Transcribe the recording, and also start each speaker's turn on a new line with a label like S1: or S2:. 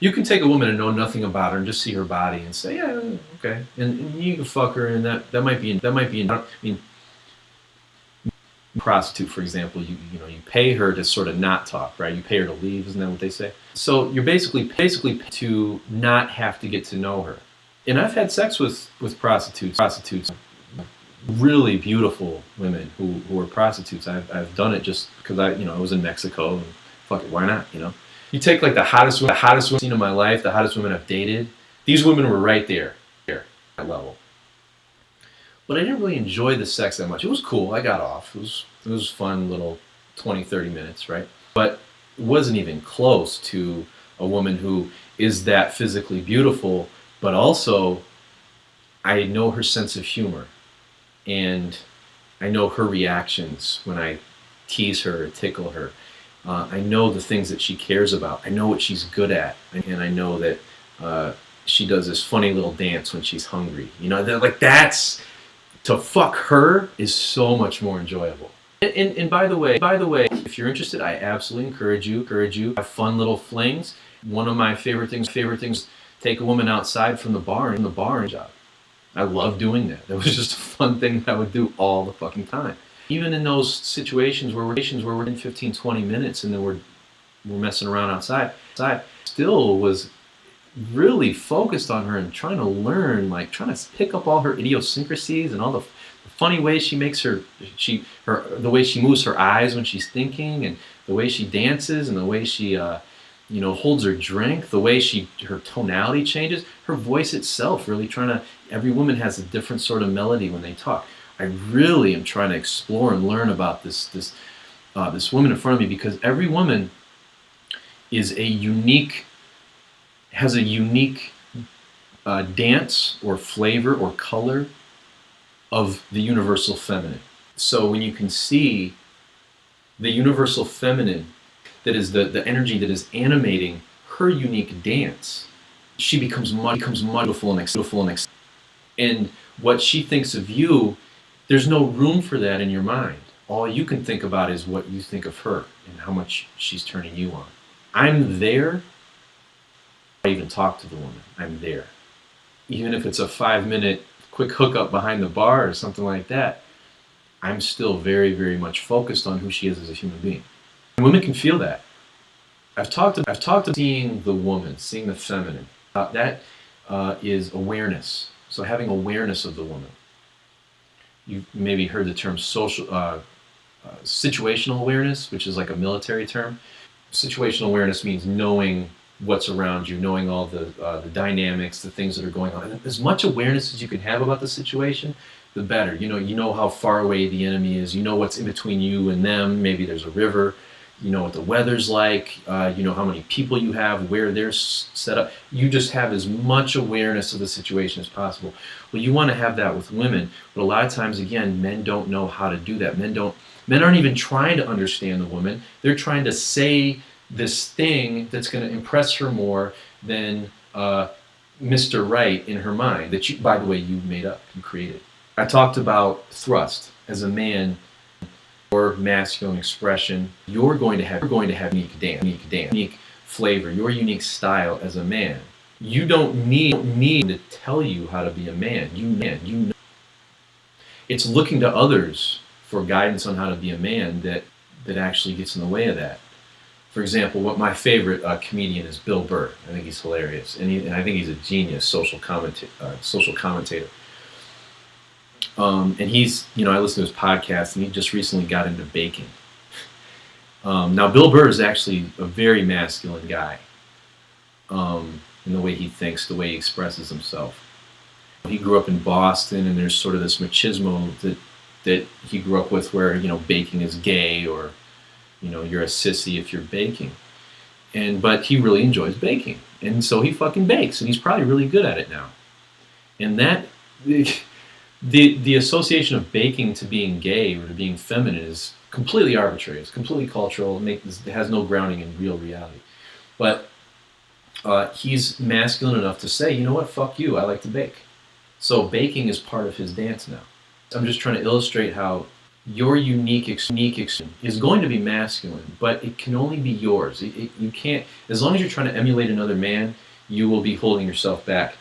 S1: You can take a woman and know nothing about her and just see her body and say, yeah, okay, and you can fuck her, and that might be. I mean, prostitute, for example, you pay her to sort of not talk, right? You pay her to leave, isn't that what they say? So you're basically to not have to get to know her. And I've had sex with prostitutes, really beautiful women who are prostitutes. I've done it just because I was in Mexico, and fuck it, why not? You take like the hottest women I've seen in my life, the hottest women I've dated. These women were right there, at that level. But I didn't really enjoy the sex that much. It was cool. I got off. It was fun little 20, 30 minutes, right? But it wasn't even close to a woman who is that physically beautiful, but also I know her sense of humor, and I know her reactions when I tease her or tickle her. I know the things that she cares about. I know what she's good at, and I know that she does this funny little dance when she's hungry. That's to fuck her is so much more enjoyable. And by the way, if you're interested, I absolutely encourage you have fun little flings. One of my favorite things, take a woman outside from the bar and job. I love doing that. That was just a fun thing that I would do all the fucking time. Even in those situations where we're in 15, 20 minutes and then we're messing around outside, still was really focused on her and trying to learn, like trying to pick up all her idiosyncrasies and all the funny ways she makes the way she moves her eyes when she's thinking, and the way she dances, and the way she holds her drink, the way her tonality changes, her voice itself, really every woman has a different sort of melody when they talk. I really am trying to explore and learn about this woman in front of me, because every woman has a unique dance or flavor or color of the universal feminine. So when you can see the universal feminine, that is the energy that is animating her unique dance, she becomes beautiful and what she thinks of you, there's no room for that in your mind. All you can think about is what you think of her and how much she's turning you on. I'm there. I even talk to the woman. I'm there. Even if it's a 5-minute quick hookup behind the bar or something like that, I'm still very, very much focused on who she is as a human being. And women can feel that. I've talked about seeing the woman, seeing the feminine. That is awareness. So having awareness of the woman. You maybe heard the term situational awareness, which is like a military term. Situational awareness means knowing what's around you, knowing all the dynamics, the things that are going on. And as much awareness as you can have about the situation, the better. You know how far away the enemy is. You know what's in between you and them. Maybe there's a river. You know what the weather's like. You know how many people you have, where they're set up. You just have as much awareness of the situation as possible. Well, you want to have that with women, but a lot of times, again, men don't know how to do that. Men aren't even trying to understand the woman. They're trying to say this thing that's going to impress her more than Mr. Right in her mind, that you, by the way, you made up and created. I talked about thrust. As a man, your masculine expression, you're going to have unique dance, unique flavor, your unique style as a man. You don't need to tell you how to be a man. You know. It's looking to others for guidance on how to be a man that actually gets in the way of that. For example, what my favorite comedian is Bill Burr. I think he's hilarious, and I think he's a genius social commentator. And he's, I listen to his podcast, and he just recently got into baking. Now, Bill Burr is actually a very masculine guy in the way he thinks, the way he expresses himself. He grew up in Boston, and there's sort of this machismo that he grew up with where, baking is gay, or, you're a sissy if you're baking. But he really enjoys baking. And so he fucking bakes, and he's probably really good at it now. And that... The association of baking to being gay or to being feminine is completely arbitrary. It's completely cultural. It has no grounding in real reality. But he's masculine enough to say, you know what, fuck you, I like to bake. So baking is part of his dance now. I'm just trying to illustrate how your unique is going to be masculine, but it can only be yours. You can't, as long as you're trying to emulate another man, you will be holding yourself back.